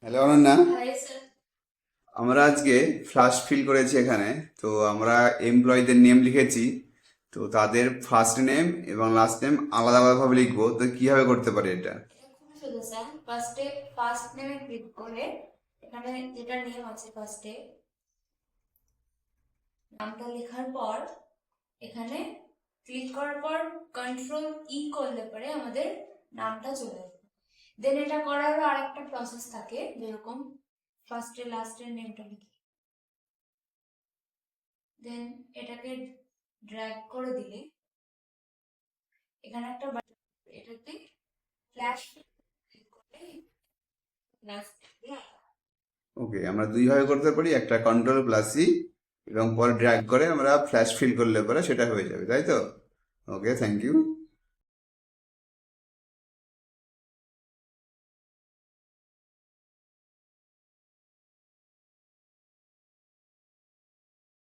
Hello Ananya, hi sir. আমরা আজকে flush feel করেছি এখানে। তো আমরা এমপ্লয়ীদের নেম লিখেছি, তো তাদের ফার্স্ট নেম এবং লাস্ট নেম আলাদা আলাদাভাবে লিখবো। তো কিভাবে করতে পারি এটা? এটা খুবই সোজা স্যার। ফার্স্ট নেমে ক্লিক করে এখানে যেটা নেম আছে ফার্স্টে নামটা লেখার পর এখানে ক্লিক করার পর কন্ট্রোল করলে পরে আমাদের নামটা চলে আসবে। দেন এটা করারও আরেকটা প্রসেস থাকে, যেরকম ফার্স্টে লাস্টের নেমটা লিখি, দেন এটাকে ড্র্যাগ করে দিলে এখানে একটা এটাতে ফ্ল্যাশ ক্লিক করলে লাস্ট। ওকে, আমরা দুইভাবে করতে পারি, একটা কন্ট্রোল প্লাস সি এবং পরে ড্র্যাগ করে আমরা ফ্ল্যাশ ফিল করলে পরে সেটা হয়ে যাবে, তাই তো? ওকে, থ্যাংক ইউ।